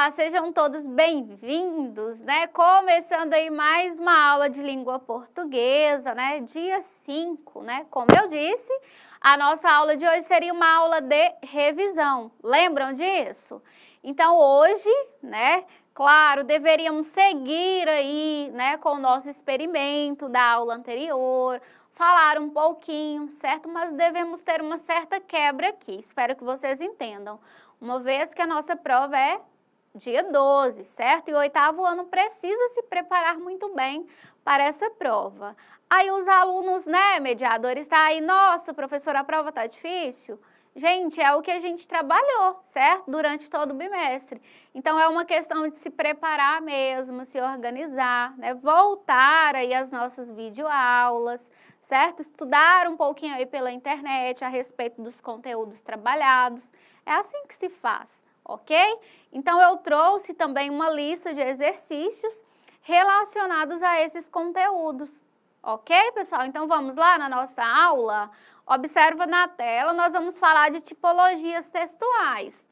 Olá, sejam todos bem-vindos, né? Começando aí mais uma aula de língua portuguesa, né? Dia 5, né? Como eu disse, a nossa aula de hoje seria uma aula de revisão. Lembram disso? Então, hoje, né? Claro, deveríamos seguir aí, né, com o nosso experimento da aula anterior, falar um pouquinho, certo? Mas devemos ter uma certa quebra aqui, espero que vocês entendam. Uma vez que a nossa prova é dia 12, certo? E o oitavo ano precisa se preparar muito bem para essa prova. Aí os alunos, né, mediadores, tá aí, nossa, professora, a prova tá difícil? Gente, é o que a gente trabalhou, certo? Durante todo o bimestre. Então, é uma questão de se preparar mesmo, se organizar, né? Voltar aí às nossas videoaulas, certo? Estudar um pouquinho aí pela internet a respeito dos conteúdos trabalhados. É assim que se faz, ok? Então, eu trouxe também uma lista de exercícios relacionados a esses conteúdos. Ok, pessoal? Então, vamos lá na nossa aula? Observa na tela, nós vamos falar de tipologias textuais.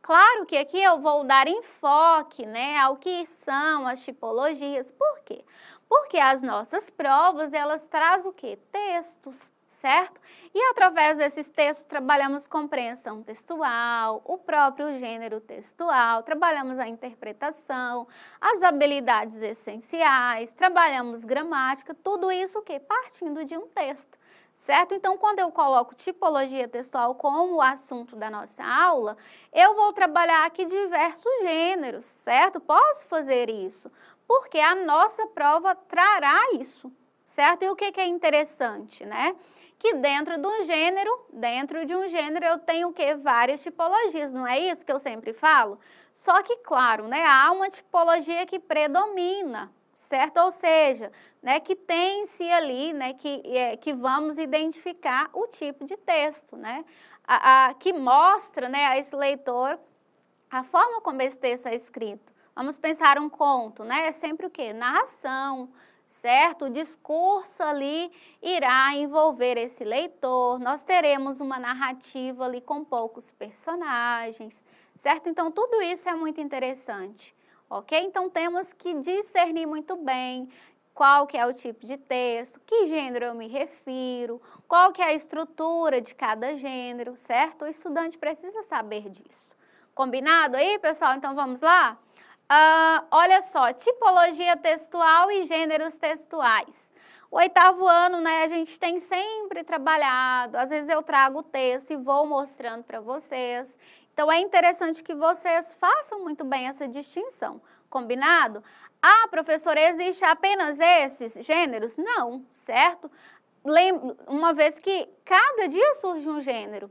Claro que aqui eu vou dar enfoque, né, ao que são as tipologias. Por quê? Porque as nossas provas, elas trazem o quê? Textos, certo? E através desses textos trabalhamos compreensão textual, o próprio gênero textual, trabalhamos a interpretação, as habilidades essenciais, trabalhamos gramática, tudo isso o quê? Partindo de um texto. Certo? Então, quando eu coloco tipologia textual como o assunto da nossa aula, eu vou trabalhar aqui diversos gêneros, certo? Posso fazer isso, porque a nossa prova trará isso, certo? E o que é interessante, né? Que dentro de um gênero eu tenho o quê? Várias tipologias, não é isso que eu sempre falo? Só que, claro, né, há uma tipologia que predomina, certo? Ou seja, né, que tem-se ali, né, que vamos identificar o tipo de texto, né, que mostra, né, a esse leitor a forma como esse texto é escrito. Vamos pensar um conto, né, é sempre o quê? Narração, certo? O discurso ali irá envolver esse leitor, nós teremos uma narrativa ali com poucos personagens, certo? Então, tudo isso é muito interessante. Ok? Então, temos que discernir muito bem qual que é o tipo de texto, que gênero eu me refiro, qual que é a estrutura de cada gênero, certo? O estudante precisa saber disso. Combinado aí, pessoal? Então, vamos lá? Olha só, tipologia textual e gêneros textuais. O oitavo ano, né, a gente tem sempre trabalhado, às vezes eu trago o texto e vou mostrando para vocês. Então, é interessante que vocês façam muito bem essa distinção, combinado? Ah, professora, existe apenas esses gêneros? Não, certo? Uma vez que cada dia surge um gênero.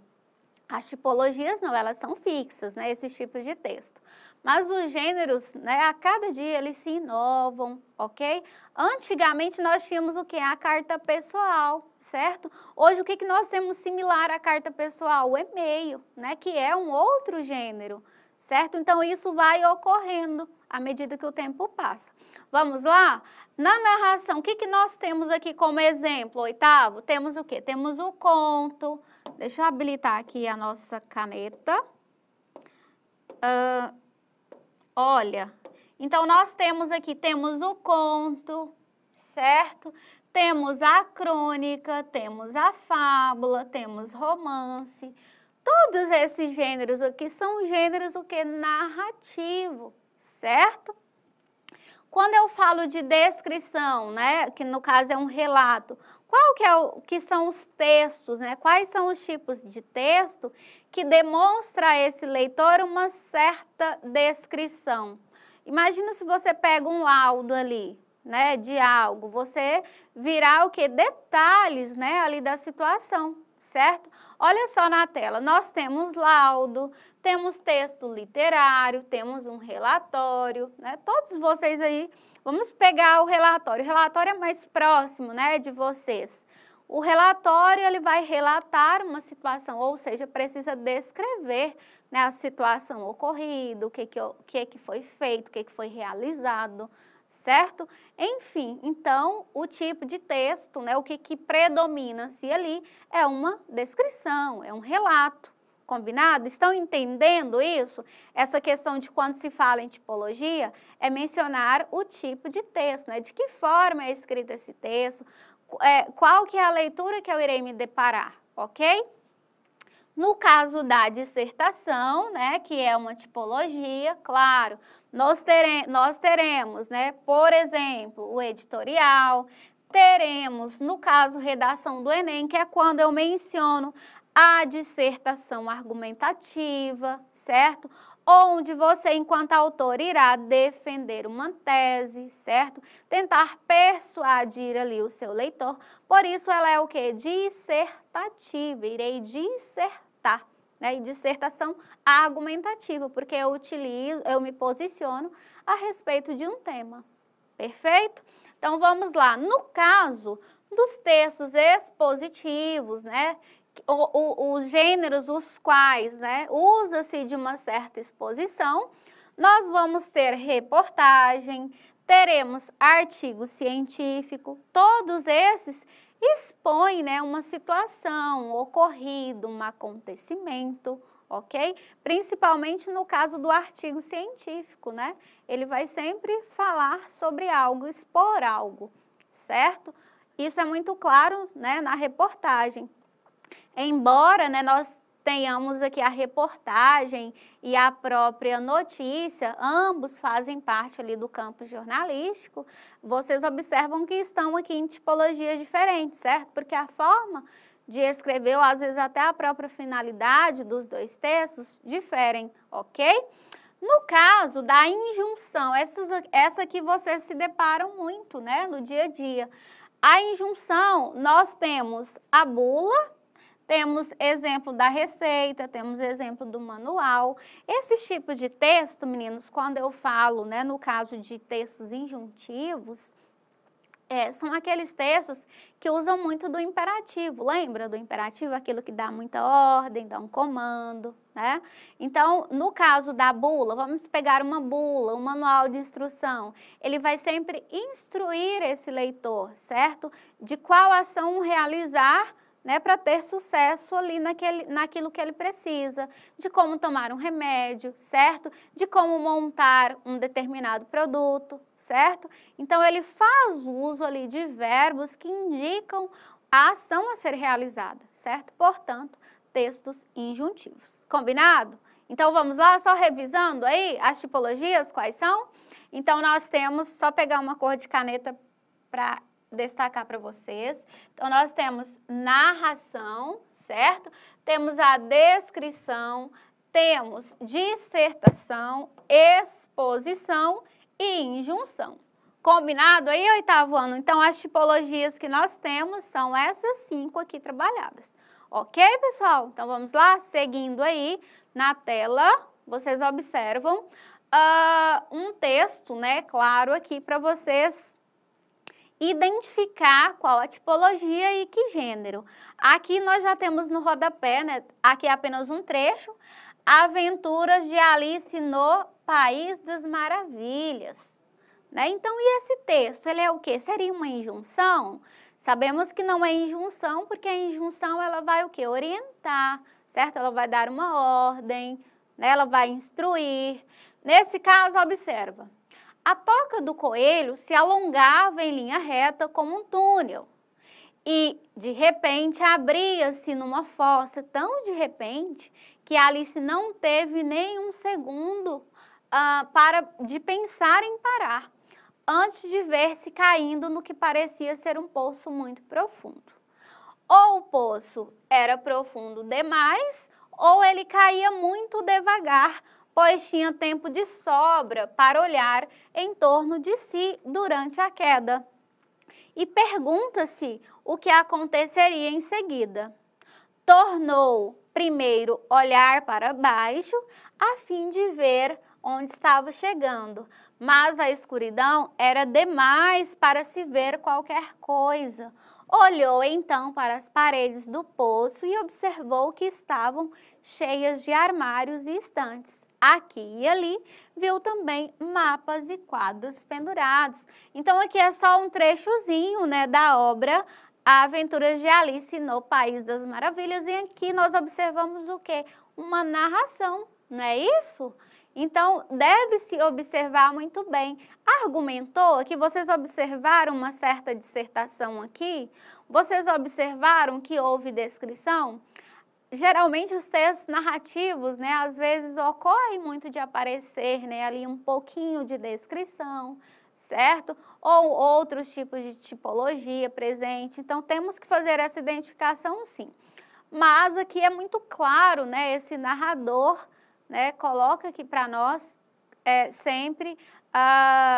As tipologias não, elas são fixas, né, esses tipos de texto. Mas os gêneros, né, a cada dia eles se inovam, ok? Antigamente nós tínhamos o que? A carta pessoal, certo? Hoje o que nós temos similar à carta pessoal? O e-mail, né, que é um outro gênero, certo? Então isso vai ocorrendo à medida que o tempo passa. Vamos lá? Na narração, o que nós temos aqui como exemplo, oitavo? Temos o quê? Temos o conto. Deixa eu habilitar aqui a nossa caneta. Olha, então nós temos aqui, temos o conto, certo? Temos a crônica, temos a fábula, temos romance. Todos esses gêneros aqui são gêneros o que? Narrativo, certo? Quando eu falo de descrição, né, que no caso é um relato, qual que são os textos, né? Quais são os tipos de texto que demonstra a esse leitor uma certa descrição? Imagina se você pega um laudo ali, né, de algo, você virá o que? Detalhes, né, ali da situação, certo? Olha só na tela, nós temos laudo, temos texto literário, temos um relatório, né? Todos vocês aí, vamos pegar o relatório é mais próximo, né, de vocês. O relatório, ele vai relatar uma situação, ou seja, precisa descrever, né, a situação ocorrida, o que foi feito, o que foi realizado, certo? Enfim, então, o tipo de texto, né, o que predomina-se ali é uma descrição, é um relato, Combinado? Estão entendendo isso? Essa questão de quando se fala em tipologia é mencionar o tipo de texto, né? De que forma é escrito esse texto, qual que é a leitura que eu irei me deparar, ok? No caso da dissertação, né, que é uma tipologia, claro, nós teremos, né, por exemplo, o editorial, teremos, no caso, redação do Enem, que é quando eu menciono a dissertação argumentativa, certo? Onde você, enquanto autor, irá defender uma tese, certo? Tentar persuadir ali o seu leitor. Por isso, ela é o quê? Dissertativa. Irei dissertar, né? E dissertação argumentativa, porque eu me posiciono a respeito de um tema. Perfeito? Então, vamos lá. No caso dos textos expositivos, né? Os gêneros os quais, né, usa-se de uma certa exposição, nós vamos ter reportagem, teremos artigo científico, todos esses expõem, né, uma situação, um ocorrido, um acontecimento, ok? Principalmente no caso do artigo científico, né? Ele vai sempre falar sobre algo, expor algo, certo? Isso é muito claro, né, na reportagem. Embora, né, nós tenhamos aqui a reportagem e a própria notícia, ambos fazem parte ali do campo jornalístico, vocês observam que estão aqui em tipologias diferentes, certo? Porque a forma de escrever, ou às vezes até a própria finalidade dos dois textos, diferem, ok? No caso da injunção, essa aqui vocês se deparam muito, né, no dia a dia. A injunção, nós temos a bula, temos exemplo da receita, temos exemplo do manual. Esses tipos de texto, meninos, quando eu falo, né, no caso de textos injuntivos, são aqueles textos que usam muito do imperativo. Lembra do imperativo? Aquilo que dá muita ordem, dá um comando, né? Então, no caso da bula, vamos pegar uma bula, um manual de instrução. Ele vai sempre instruir esse leitor, certo? De qual ação realizar, né, para ter sucesso ali naquilo que ele precisa, de como tomar um remédio, certo? De como montar um determinado produto, certo? Então, ele faz uso ali de verbos que indicam a ação a ser realizada, certo? Portanto, textos injuntivos. Combinado? Então, vamos lá, só revisando aí as tipologias, quais são? Então, nós temos, só pegar uma cor de caneta para destacar para vocês. Então, nós temos narração, certo? Temos a descrição, temos dissertação, exposição e injunção. Combinado aí, oitavo ano? Então, as tipologias que nós temos são essas 5 aqui trabalhadas. Ok, pessoal? Então, vamos lá, seguindo aí na tela, vocês observam um texto, né, claro, aqui para vocês identificar qual a tipologia e que gênero. Aqui nós já temos no rodapé, né, aqui é apenas um trecho, Aventuras de Alice no País das Maravilhas. Né? Então, e esse texto, ele é o quê? Seria uma injunção? Sabemos que não é injunção, porque a injunção ela vai o quê? Orientar, certo? Ela vai dar uma ordem, né? Ela vai instruir. Nesse caso, observa. A toca do coelho se alongava em linha reta como um túnel e, de repente, abria-se numa fossa tão de repente que Alice não teve nem um segundo de pensar em parar, antes de ver-se caindo no que parecia ser um poço muito profundo. Ou o poço era profundo demais, ou ele caía muito devagar, pois tinha tempo de sobra para olhar em torno de si durante a queda. E pergunta-se o que aconteceria em seguida. Tornou primeiro olhar para baixo, a fim de ver onde estava chegando, mas a escuridão era demais para se ver qualquer coisa. Olhou então para as paredes do poço e observou que estavam cheias de armários e estantes. Aqui e ali, viu também mapas e quadros pendurados. Então, aqui é só um trechozinho, né, da obra a Aventuras de Alice no País das Maravilhas, e aqui nós observamos o quê? Uma narração, não é isso? Então, deve-se observar muito bem. Argumentou que vocês observaram uma certa dissertação aqui? Vocês observaram que houve descrição? Geralmente os textos narrativos, né, às vezes ocorre muito de aparecer, né, ali um pouquinho de descrição, certo? Ou outros tipos de tipologia presente. Então, temos que fazer essa identificação, sim. Mas aqui é muito claro, né, esse narrador, né, coloca aqui para nós sempre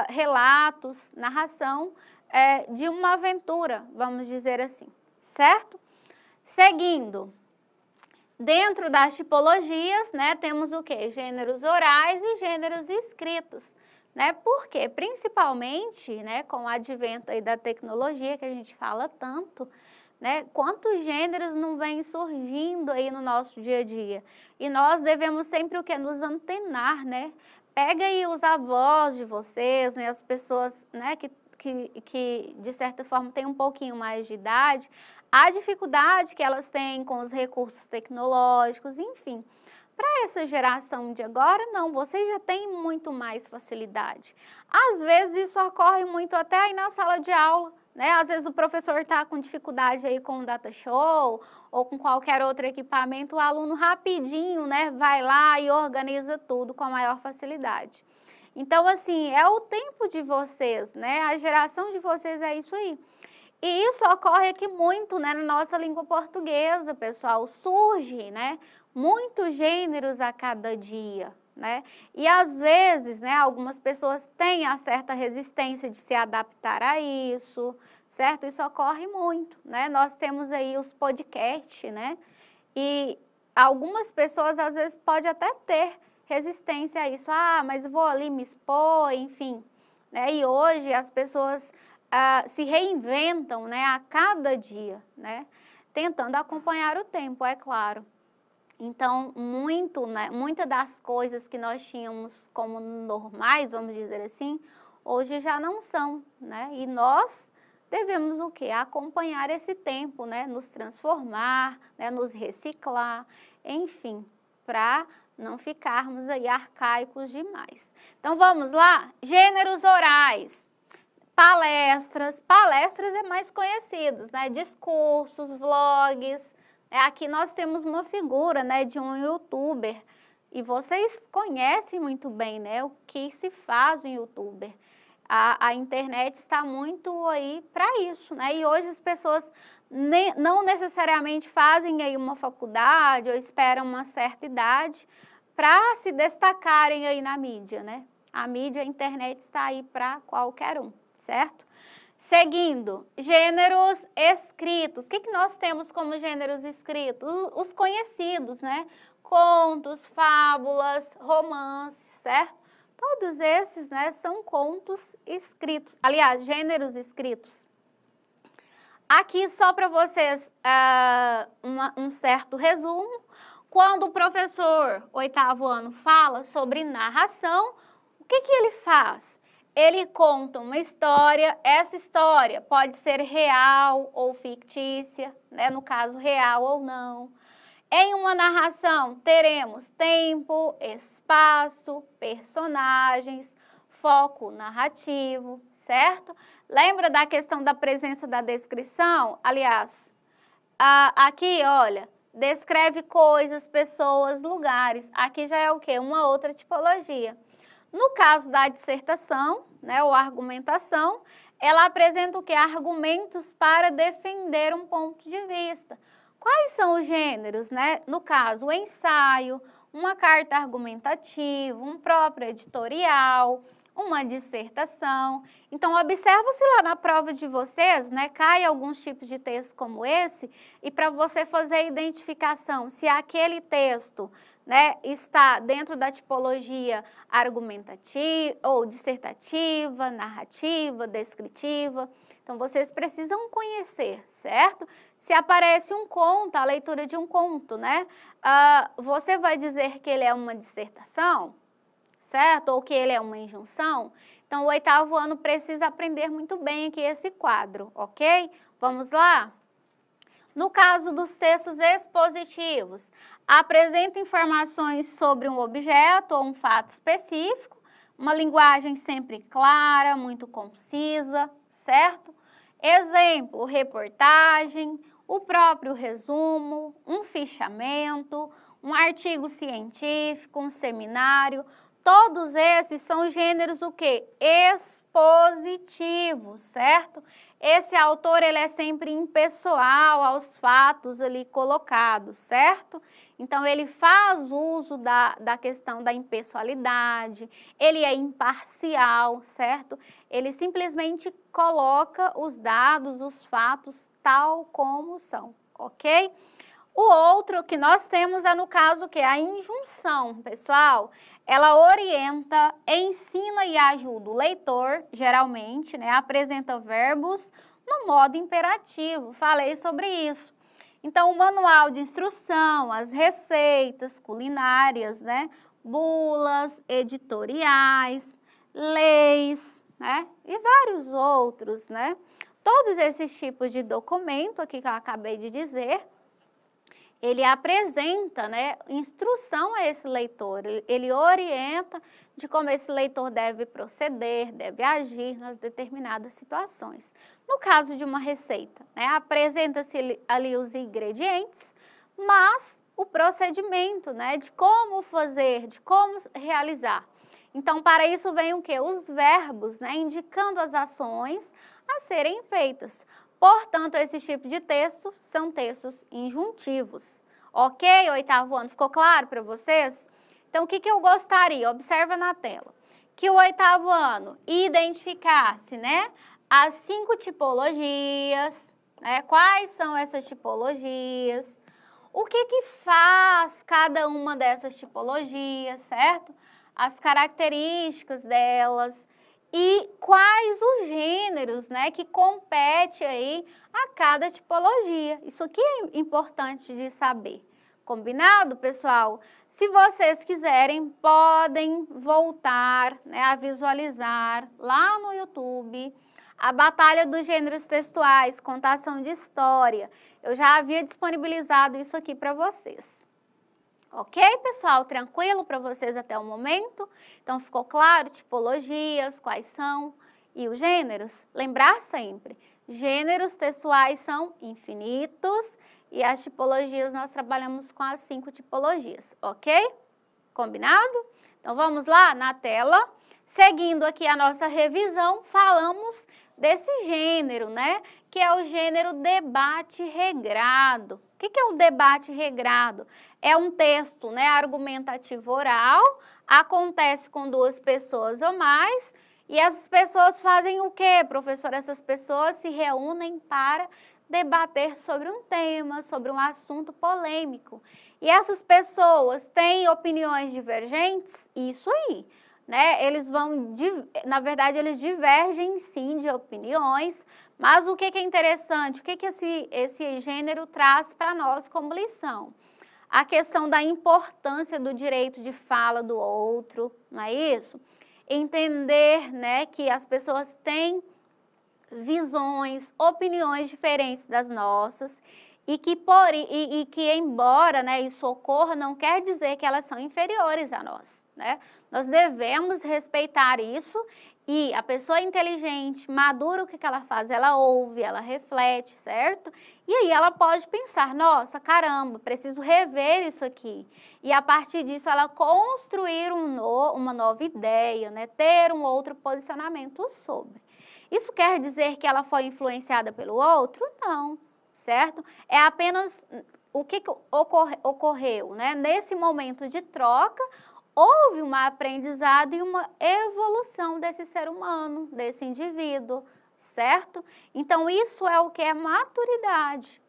relatos, narração de uma aventura, vamos dizer assim, certo? Seguindo, dentro das tipologias, né, temos o quê? Gêneros orais e gêneros escritos, né? Por quê? Principalmente, né, com o advento aí da tecnologia que a gente fala tanto, né? Quantos gêneros não vêm surgindo aí no nosso dia a dia? E nós devemos sempre o quê? Nos antenar, né? Pega aí os avós de vocês, né? As pessoas, né, que de certa forma têm um pouquinho mais de idade, a dificuldade que elas têm com os recursos tecnológicos, enfim. Para essa geração de agora, não, vocês já têm muito mais facilidade. Às vezes isso ocorre muito até aí na sala de aula, né? Às vezes o professor está com dificuldade aí com o data show ou com qualquer outro equipamento, o aluno rapidinho, né, vai lá e organiza tudo com a maior facilidade. Então, assim, é o tempo de vocês, né? A geração de vocês é isso aí. E isso ocorre aqui muito, né, na nossa língua portuguesa, pessoal. Surge, né, muitos gêneros a cada dia, né? E às vezes, né, algumas pessoas têm a certa resistência de se adaptar a isso, certo? Isso ocorre muito, né? Nós temos aí os podcasts, né? E algumas pessoas às vezes podem até ter resistência a isso. Ah, mas eu vou ali me expor, enfim, né? E hoje as pessoas se reinventam, né, a cada dia, né, tentando acompanhar o tempo, é claro. Então, né, muitas das coisas que nós tínhamos como normais, vamos dizer assim, hoje já não são, né, e nós devemos o quê? Acompanhar esse tempo, né, nos transformar, né, nos reciclar, enfim, para não ficarmos aí arcaicos demais. Então, vamos lá? Gêneros orais. Palestras é mais conhecidos, né? Discursos, vlogs. Aqui nós temos uma figura, né, de um youtuber. E vocês conhecem muito bem, né, o que se faz um youtuber. A internet está muito aí para isso, né? E hoje as pessoas não necessariamente fazem aí uma faculdade ou esperam uma certa idade para se destacarem aí na mídia, né? A mídia, a internet está aí para qualquer um. Certo? Seguindo, gêneros escritos. O que nós temos como gêneros escritos? Os conhecidos, né? Contos, fábulas, romances, certo? Todos esses, né, são contos escritos. Aliás, gêneros escritos. Aqui, só para vocês, um certo resumo. Quando o professor, 8º ano, fala sobre narração, o que ele faz? Ele conta uma história, essa história pode ser real ou fictícia, né? No caso, real ou não. Em uma narração, teremos tempo, espaço, personagens, foco narrativo, certo? Lembra da questão da presença da descrição? Aliás, aqui, olha, descreve coisas, pessoas, lugares. Aqui já é o quê? Uma outra tipologia. No caso da dissertação, né, ou argumentação, ela apresenta o quê? Argumentos para defender um ponto de vista. Quais são os gêneros, né? No caso, o ensaio, uma carta argumentativa, um próprio editorial, uma dissertação. Então, observa se lá na prova de vocês, né, cai alguns tipos de texto como esse, e para você fazer a identificação se aquele texto, né, está dentro da tipologia argumentativa ou dissertativa, narrativa, descritiva. Então, vocês precisam conhecer, certo? Se aparece um conto, a leitura de um conto, né, você vai dizer que ele é uma dissertação, certo? Ou que ele é uma injunção? Então, o 8º ano precisa aprender muito bem aqui esse quadro, ok? Vamos lá? No caso dos textos expositivos, apresenta informações sobre um objeto ou um fato específico, uma linguagem sempre clara, muito concisa, certo? Exemplo, reportagem, o próprio resumo, um fichamento, um artigo científico, um seminário. Todos esses são gêneros o quê? Expositivos, certo? Esse autor, ele é sempre impessoal aos fatos ali colocados, certo? Então, ele faz uso da questão da impessoalidade, ele é imparcial, certo? Ele simplesmente coloca os dados, os fatos, tal como são, ok? O outro que nós temos é no caso que a injunção, pessoal, ela orienta, ensina e ajuda o leitor, geralmente, né, apresenta verbos no modo imperativo, falei sobre isso. Então, o manual de instrução, as receitas culinárias, né, bulas, editoriais, leis, né, e vários outros, né. Todos esses tipos de documento aqui que eu acabei de dizer, ele apresenta, né, instrução a esse leitor, ele orienta de como esse leitor deve proceder, deve agir nas determinadas situações. No caso de uma receita, né, apresenta-se ali os ingredientes, mas o procedimento, né, de como fazer, de como realizar. Então, para isso vem o quê? Os verbos, né, indicando as ações a serem feitas. Portanto, esse tipo de texto são textos injuntivos. Ok, 8º ano? Ficou claro para vocês? Então, o que eu gostaria? Observa na tela. Que o 8º ano identificasse, né, as 5 tipologias, né? Quais são essas tipologias? O que faz cada uma dessas tipologias, certo? As características delas. E quais os gêneros, né, que compete aí a cada tipologia. Isso aqui é importante de saber. Combinado, pessoal? Se vocês quiserem, podem voltar, né, a visualizar lá no YouTube a Batalha dos Gêneros Textuais, contação de história. Eu já havia disponibilizado isso aqui para vocês. Ok, pessoal? Tranquilo para vocês até o momento? Então, ficou claro? Tipologias, quais são? E os gêneros? Lembrar sempre, gêneros textuais são infinitos e as tipologias nós trabalhamos com as 5 tipologias, ok? Combinado? Então, vamos lá na tela. Seguindo aqui a nossa revisão, falamos desse gênero, né? Que é o gênero debate regrado. O que é o debate regrado? É um texto, né, argumentativo oral, acontece com 2 pessoas ou mais, e essas pessoas fazem o quê, professor? Essas pessoas se reúnem para debater sobre um tema, sobre um assunto polêmico. E essas pessoas têm opiniões divergentes? Isso aí. Né, na verdade, eles divergem sim de opiniões, mas o que é interessante, o que esse gênero traz para nós como lição? A questão da importância do direito de fala do outro, não é isso? Entender, né, que as pessoas têm visões, opiniões diferentes das nossas, e que embora, né, isso ocorra, não quer dizer que elas são inferiores a nós, né? Nós devemos respeitar isso e a pessoa inteligente, madura, o que ela faz? Ela ouve, ela reflete, certo? E aí ela pode pensar, nossa, caramba, preciso rever isso aqui. E a partir disso ela construir uma nova ideia, né? Ter um outro posicionamento sobre. Isso quer dizer que ela foi influenciada pelo outro? Não. Certo? É apenas o que ocorreu, né? Nesse momento de troca, houve um aprendizado e uma evolução desse ser humano, desse indivíduo, certo? Então, isso é o que é maturidade.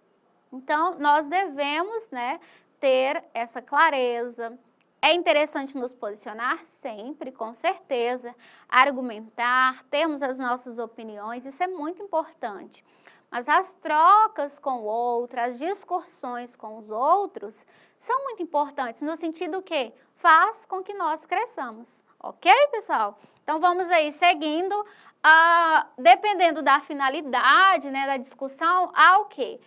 Então, nós devemos, né, ter essa clareza. É interessante nos posicionar sempre, com certeza, argumentar, termos as nossas opiniões, isso é muito importante. Mas as trocas com o outro, as discussões com os outros, são muito importantes, no sentido que faz com que nós cresçamos. Ok, pessoal? Então, vamos aí seguindo, dependendo da finalidade, né, da discussão, há o quê?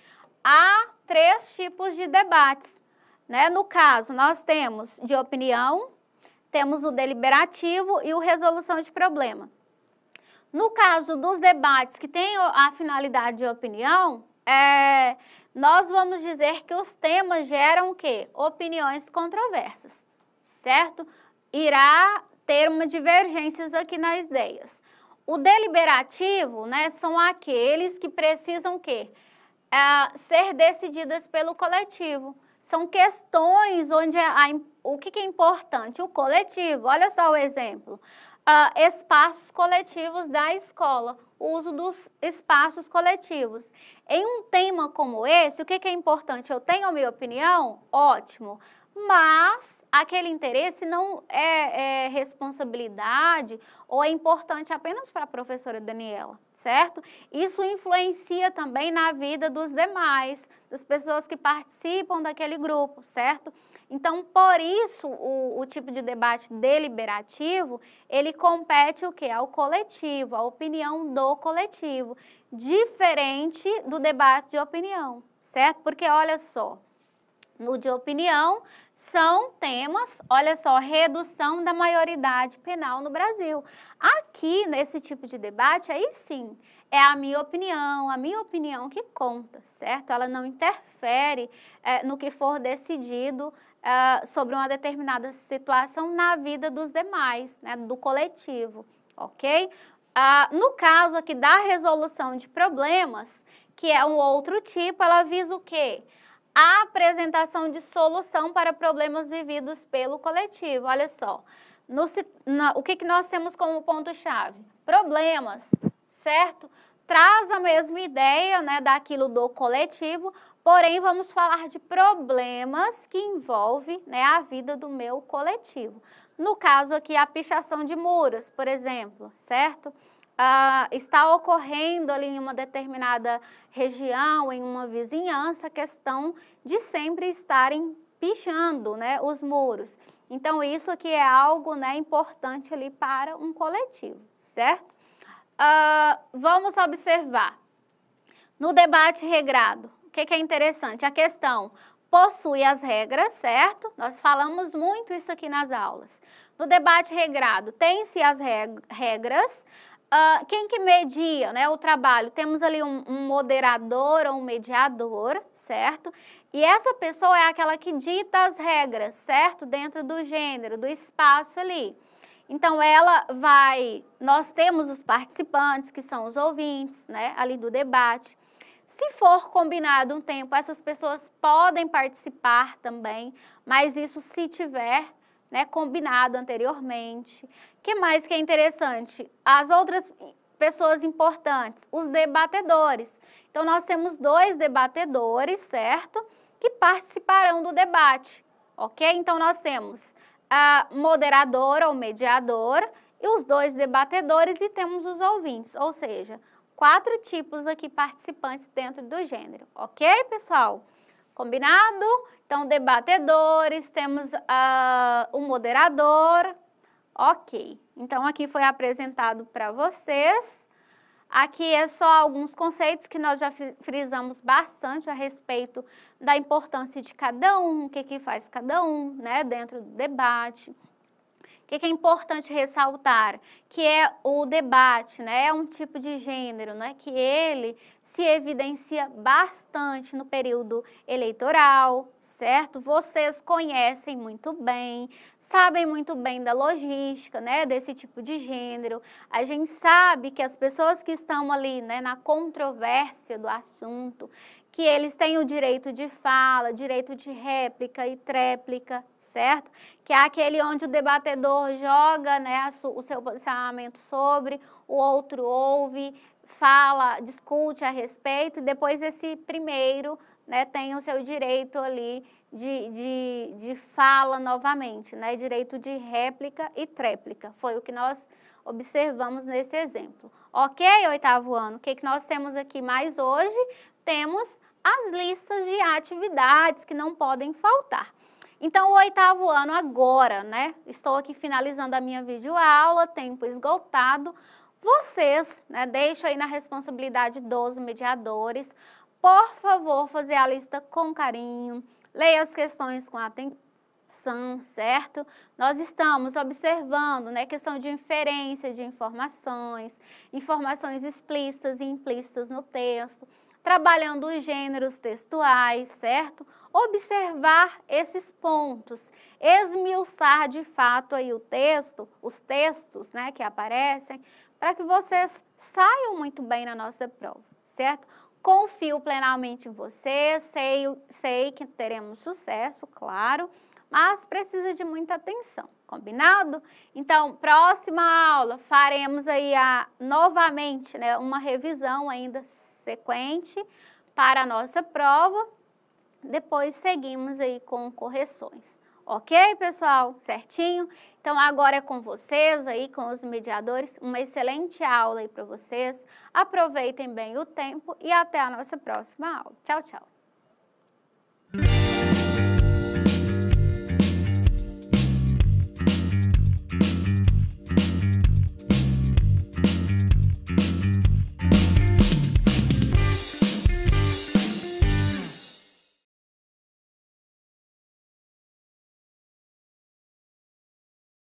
há 3 tipos de debates, né? No caso, nós temos de opinião, temos o deliberativo e o resolução de problema. No caso dos debates que têm a finalidade de opinião, nós vamos dizer que os temas geram o quê? Opiniões controversas, certo? Irá ter uma divergência aqui nas ideias. O deliberativo, né, são aqueles que precisam o quê? Ser decididas pelo coletivo. São questões onde o que é importante? O coletivo. Olha só o exemplo. Espaços coletivos da escola, o uso dos espaços coletivos. Em um tema como esse, o que é importante? Eu tenho a minha opinião? Ótimo. Mas aquele interesse não é responsabilidade ou é importante apenas para a professora Daniela, certo? Isso influencia também na vida dos demais, das pessoas que participam daquele grupo, certo? Então, por isso, o tipo de debate deliberativo, ele compete o quê? Ao coletivo, à opinião do coletivo, diferente do debate de opinião, certo? Porque, olha só, no de opinião, são temas, olha só, redução da maioridade penal no Brasil. Aqui, nesse tipo de debate, aí sim, é a minha opinião que conta, certo? Ela não interfere no que for decidido sobre uma determinada situação na vida dos demais, né, do coletivo, ok? No caso aqui da resolução de problemas, que é um outro tipo, ela visa o quê? A apresentação de solução para problemas vividos pelo coletivo. Olha só, o que nós temos como ponto-chave? Problemas, certo? Traz a mesma ideia, né, daquilo do coletivo, porém vamos falar de problemas que envolvem, né, a vida do meu coletivo. No caso aqui, a pichação de muros, por exemplo, certo? Está ocorrendo ali em uma determinada região, em uma vizinhança, a questão de sempre estarem pichando, né, os muros. Então, isso aqui é algo, né, importante ali para um coletivo, certo? Vamos observar. No debate regrado, o que é interessante? A questão possui as regras, certo? Nós falamos muito isso aqui nas aulas. No debate regrado, tem-se as regras. Quem que media, né, o trabalho? Temos ali um moderador ou um mediador, certo? E essa pessoa é aquela que dita as regras, certo? Dentro do gênero, do espaço ali. Então, nós temos os participantes, que são os ouvintes, né, ali do debate. Se for combinado um tempo, essas pessoas podem participar também, mas isso se tiver, né, combinado anteriormente. O que mais que é interessante? As outras pessoas importantes, os debatedores. Então, nós temos 2 debatedores, certo? Que participarão do debate, ok? Então, nós temos a moderadora ou mediador e os 2 debatedores e temos os ouvintes, ou seja, 4 tipos aqui participantes dentro do gênero, ok, pessoal? Combinado? Então, debatedores, temos o moderador, ok. Então, aqui foi apresentado para vocês. Aqui é só alguns conceitos que nós já frisamos bastante a respeito da importância de cada um, o que faz cada um, né, dentro do debate. O que é importante ressaltar? Que é o debate, né? É um tipo de gênero, né? Que ele se evidencia bastante no período eleitoral, certo? Vocês conhecem muito bem, sabem muito bem da logística, né? Desse tipo de gênero. A gente sabe que as pessoas que estão ali, né, na controvérsia do assunto, que eles têm o direito de fala, direito de réplica e tréplica, certo? Que é aquele onde o debatedor joga, né, o seu posicionamento sobre, o outro ouve, fala, discute a respeito, e depois esse primeiro, né, tem o seu direito ali de fala novamente, né, direito de réplica e tréplica. Foi o que nós observamos nesse exemplo. Ok, 8º ano? O que nós temos aqui mais hoje? Temos as listas de atividades que não podem faltar. Então, o 8º ano agora, né? Estou aqui finalizando a minha videoaula, tempo esgotado. Vocês, né, deixo aí na responsabilidade dos mediadores, por favor, fazer a lista com carinho, leia as questões com atenção, certo? Nós estamos observando, né, questão de inferência de informações, informações explícitas e implícitas no texto, trabalhando os gêneros textuais, certo? Observar esses pontos, esmiuçar de fato aí o texto, os textos, né, que aparecem, para que vocês saiam muito bem na nossa prova, certo? Confio plenamente em vocês, sei que teremos sucesso, claro, mas precisa de muita atenção, combinado? Então, próxima aula, faremos aí novamente, né, uma revisão ainda sequente para a nossa prova, depois seguimos aí com correções. Ok, pessoal? Certinho? Então, agora é com vocês aí, com os mediadores, uma excelente aula aí para vocês. Aproveitem bem o tempo e até a nossa próxima aula. Tchau, tchau!